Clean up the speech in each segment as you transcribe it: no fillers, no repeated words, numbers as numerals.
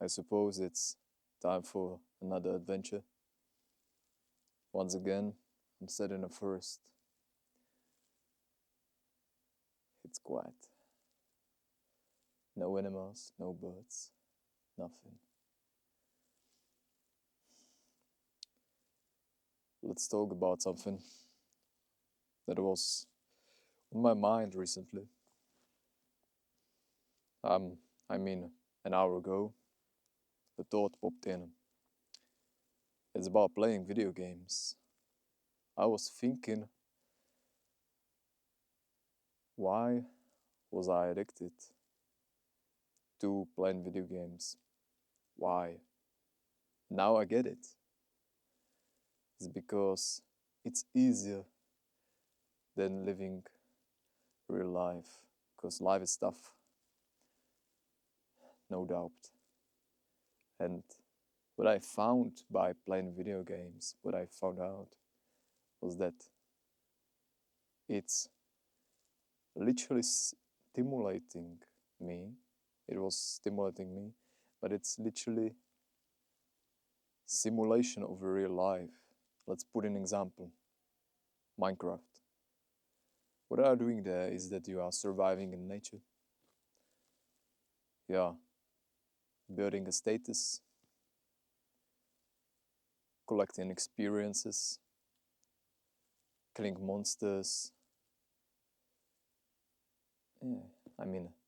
I suppose it's time for another adventure. Once again, I'm set in a forest. It's quiet. No animals, no birds, nothing. Let's talk about something that was on my mind recently. Um, an hour ago, the thought popped in. It's about playing video games. I was thinking, why was I addicted to playing video games? Why? Now I get it. It's because it's easier than living real life. Because life is tough, no doubt. And what I found by playing video games, what I found out was that it's literally stimulating me. It was stimulating me, but it's literally simulation of real life. Let's put an example. Minecraft. What you are doing there is that you are surviving in nature. You are building a status, collecting experiences, killing monsters.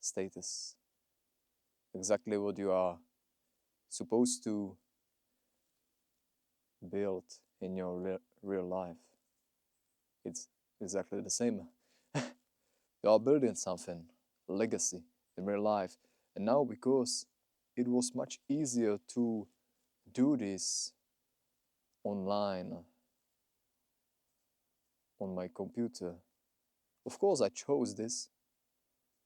Status. Exactly what you are supposed to build in your real life. It's exactly the same. You are building something, a legacy in real life. And now, because it was much easier to do this online on my computer, of course I chose this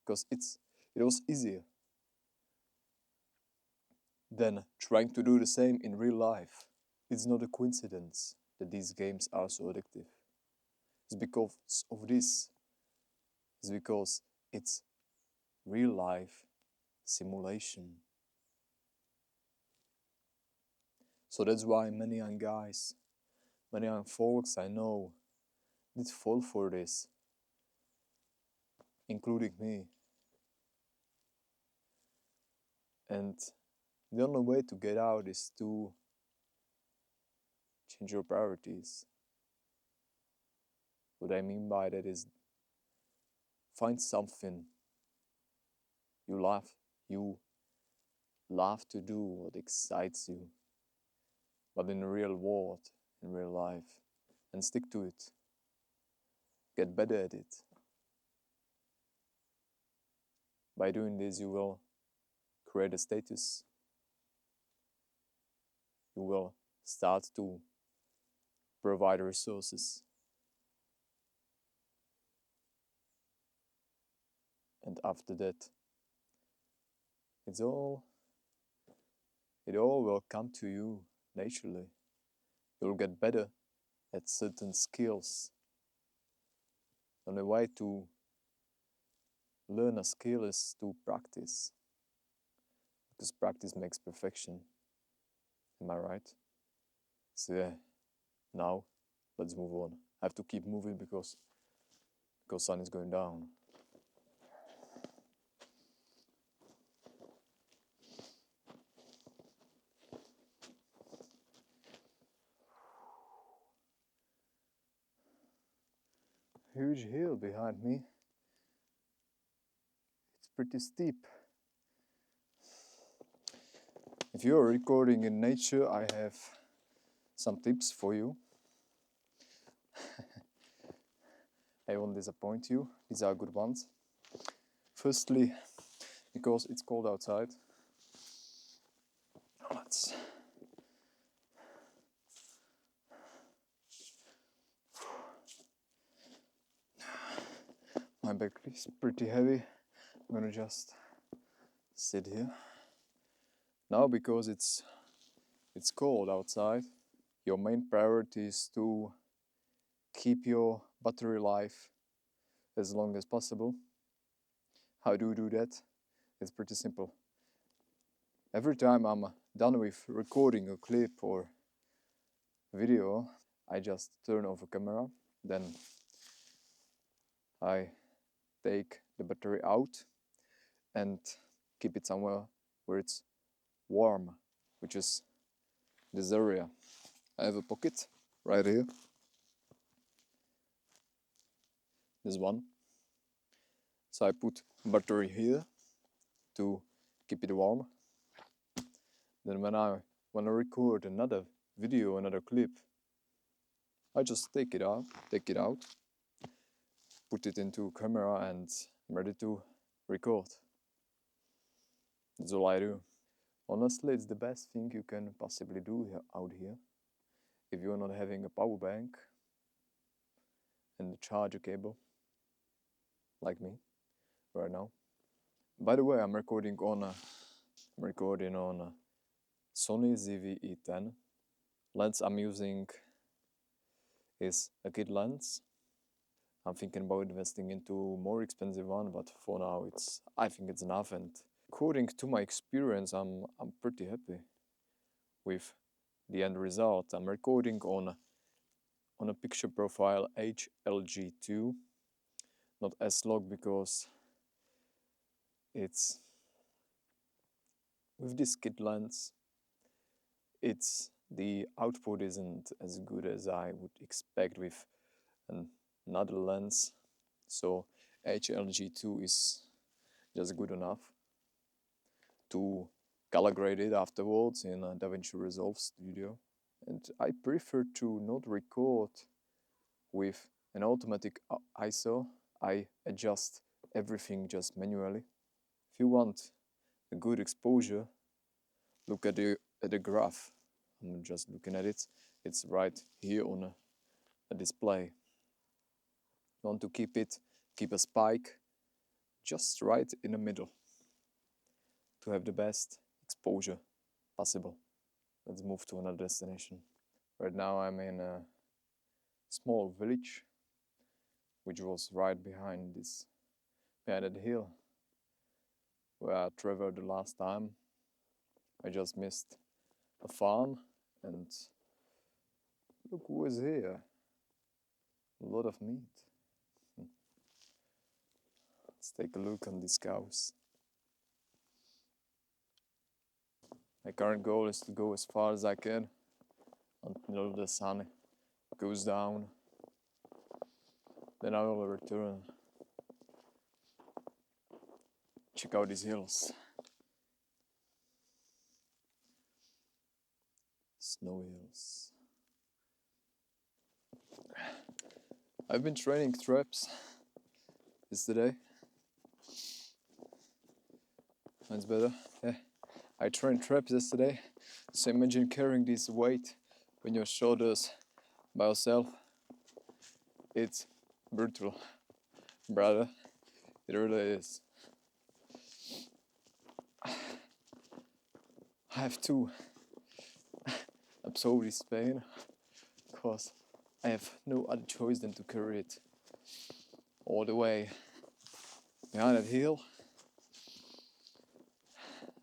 because it was easier than trying to do the same in real life. It's not a coincidence that these games are so addictive. It's because of this. It's because it's real life simulation. So that's why many young guys, many young folks I know did fall for this, including me. And the only way to get out is to change your priorities. What I mean by that is find something you love to do, what excites you, but in the real world, in real life, and stick to it. Get better at it. By doing this, you will create a status. You will start to provide resources. And after that, it all will come to you naturally. You'll get better at certain skills. The only way to learn a skill is to practice. Because practice makes perfection. Am I right? So yeah, now let's move on. I have to keep moving because sun is going down. Huge hill behind me. It's pretty steep. If you're recording in nature, I have some tips for you. I won't disappoint you. These are good ones. Firstly, because it's cold outside, my back is pretty heavy. I'm gonna just sit here. Now, because it's cold outside, your main priority is to keep your battery life as long as possible. How do you do that? It's pretty simple. Every time I'm done with recording a clip or video, I just turn off the camera, then I take the battery out and keep it somewhere where it's warm, which is this area. I have a pocket right here, this one. So I put battery here to keep it warm. Then when I record another video, another clip, I just take it out, put it into camera, and I'm ready to record. That's all I do. Honestly, it's the best thing you can possibly do out here. If you're not having a power bank and a charger cable, like me, right now. By the way, I'm recording on a Sony ZV-E10. Lens I'm using is a kit lens. I'm thinking about investing into more expensive one, but for now I think it's enough. And according to my experience, I'm pretty happy with the end result. I'm recording on a picture profile HLG2, not S-Log, because it's with this kit lens, the output isn't as good as I would expect with another lens. So HLG2 is just good enough to calibrate it afterwards in DaVinci Resolve Studio. And I prefer to not record with an automatic ISO. I adjust everything just manually. If you want a good exposure, look at the graph. I'm just looking at it. It's right here on a display. You want to keep a spike just right in the middle to have the best exposure possible. Let's move to another destination. Right now I'm in a small village, which was right behind that hill where I traveled the last time. I just missed a farm, and look who is here. A lot of meat. Let's take a look on these cows. My current goal is to go as far as I can until the sun goes down. Then I will return. Check out these hills. Snow hills. I've been training traps yesterday. Mine's better. Yeah. I trained traps yesterday. So imagine carrying this weight on your shoulders by yourself. It's brutal, brother. It really is. I have to absorb this pain because I have no other choice than to carry it all the way behind that hill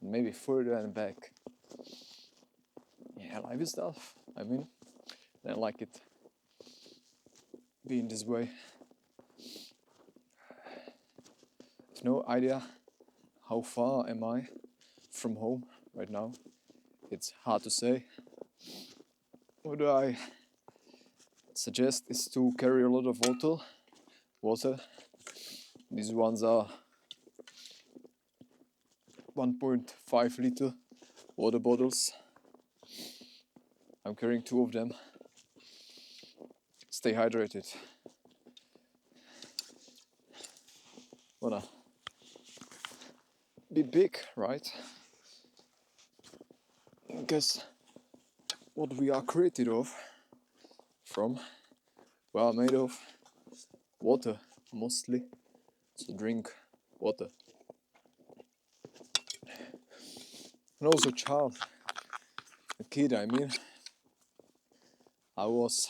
and maybe further and back. Yeah, I like this stuff. I mean, I like it being this way. I have no idea how far am I from home right now. It's hard to say. What I suggest is to carry a lot of water. These ones are 1.5 liter water bottles. I'm carrying 2 of them. Stay hydrated. Wanna be big, right? Guess what we are created from? We are made of water, mostly. So drink water. And also a kid, I mean. I was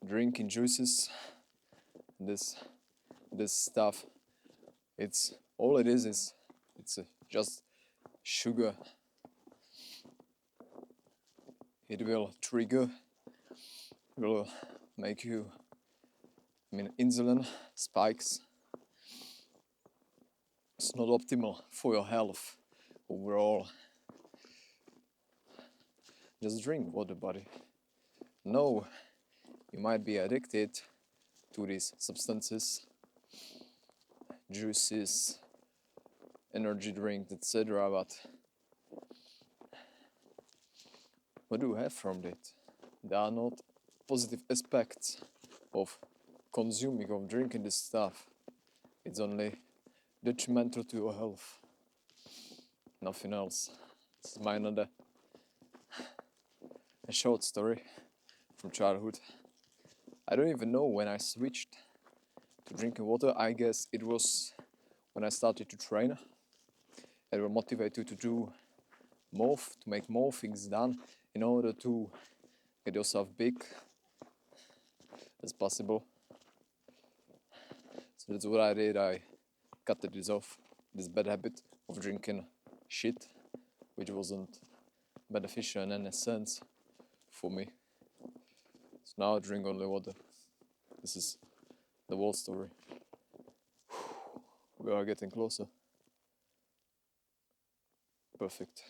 drinking juices. This stuff. It's all it is. It's just sugar. It will trigger, will make you, insulin spikes. It's not optimal for your health overall. Just drink water, buddy. No, you might be addicted to these substances, juices, energy drinks, etc. But what do you have from it? There are not positive aspects of consuming, of drinking this stuff. It's only detrimental to your health. Nothing else. This is a short story from childhood. I don't even know when I switched to drinking water. I guess it was when I started to train. I was motivated to do more, to make more things done in order to get yourself big as possible. So that's what I did. I cut this off, this bad habit of drinking shit, which wasn't beneficial in any sense for me. So now I drink only water. This is the whole story. We are getting closer. Perfect.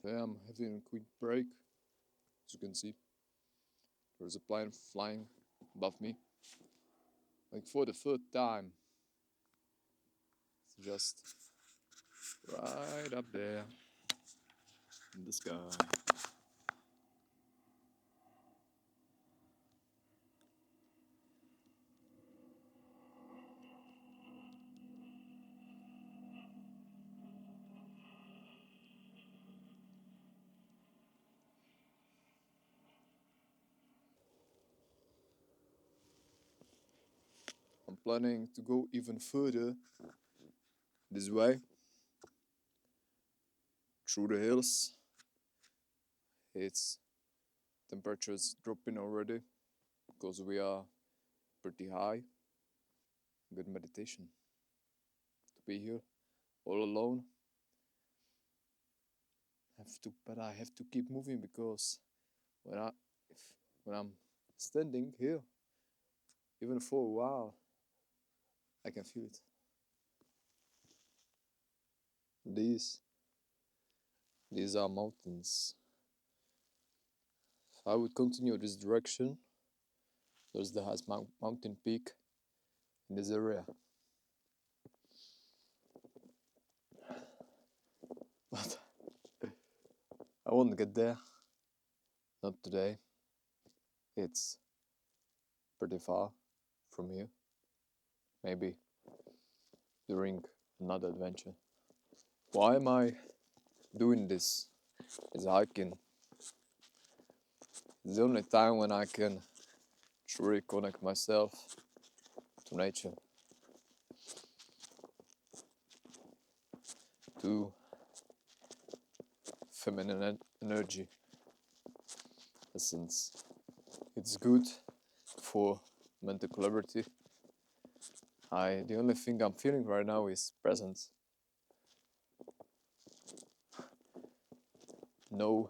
Yeah, I'm having a quick break. As you can see, there's a plane flying above me. Like for the third time. It's just right up there in the sky. I'm planning to go even further this way through the hills. It's temperature's dropping already because we are pretty high. Good meditation to be here all alone. But I have to keep moving because when I'm standing here, even for a while, I can feel it. These are mountains. If I would continue this direction, there's the highest mountain peak in this area. But I won't get there. Not today. It's pretty far from here. Maybe during another adventure. Why am I doing this? Is hiking. It's the only time when I can truly connect myself to nature, to feminine energy, essence. It's good for mental clarity. The only thing I'm feeling right now is presence. No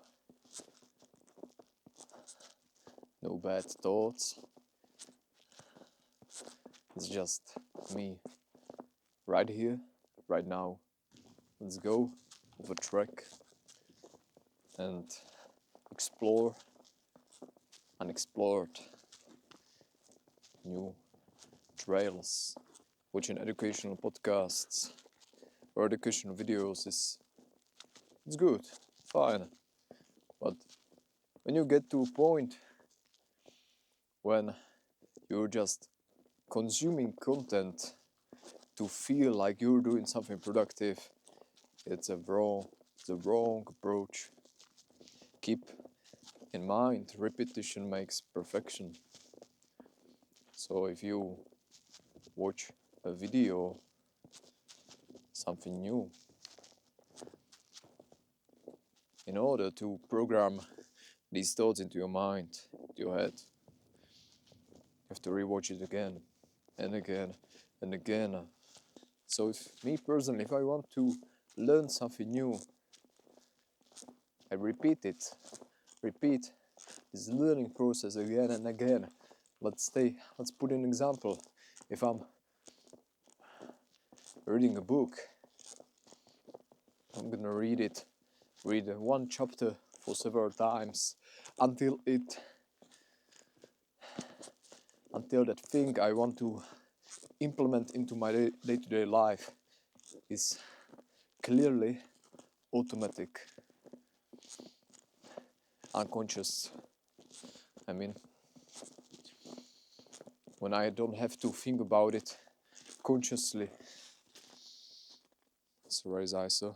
bad thoughts. It's just me right here, right now. Let's go over trek and explore unexplored new trails. Watching educational podcasts or educational videos it's good, fine. But when you get to a point when you're just consuming content to feel like you're doing something productive, it's the wrong approach. Keep in mind, repetition makes perfection. So if you watch a video, something new, in order to program these thoughts into your mind, into your head, you have to rewatch it again and again and again. So if I want to learn something new, I repeat it. Repeat this learning process again and again. Let's put an example. If I'm reading a book, I'm gonna read one chapter for several times until that thing I want to implement into my day-to-day life is clearly automatic, unconscious. I mean, when I don't have to think about it consciously. Sorry, ISO.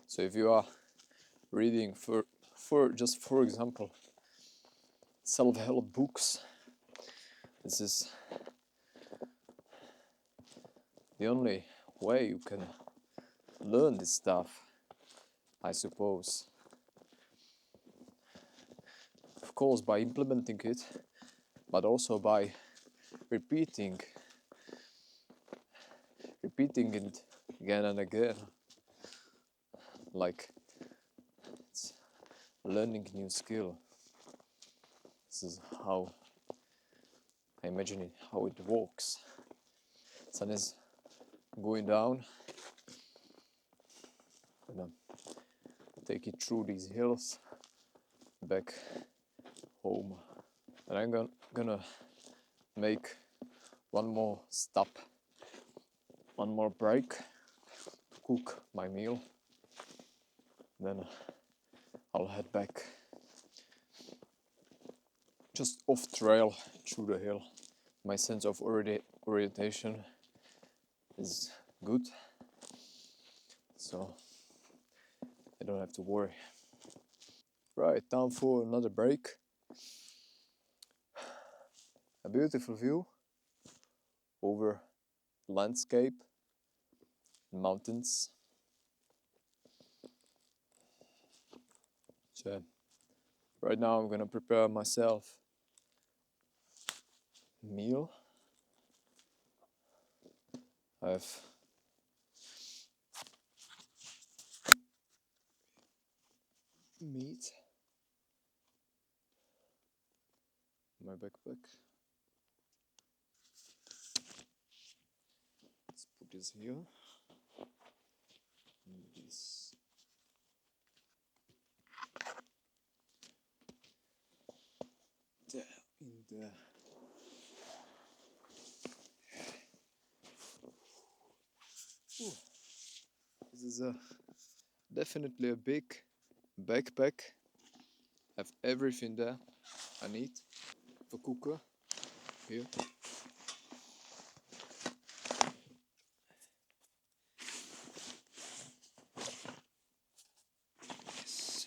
So if you are reading for example, self-help books, this is the only way you can learn this stuff, I suppose. Of course, by implementing it, but also by repeating it again and again, like it's learning a new skill. This is how I imagine it, how it works. Sun is going down. I'm gonna take it through these hills back home, and I'm gonna make one more stop, one more break to cook my meal. Then I'll head back just off trail through the hill. My sense of orientation is good, so I don't have to worry. Right, time for another break. A beautiful view over landscape, mountains. So right now I'm gonna prepare myself a meal. I have meat in my backpack. Let's put this here. And this there in there. Ooh. This is definitely a big backpack. I have everything there I need for cooker here. Yes.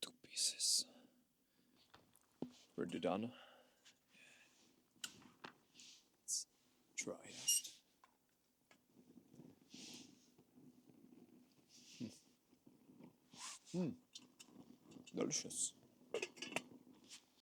Two pieces. Ready done. Let's try it. Delicious.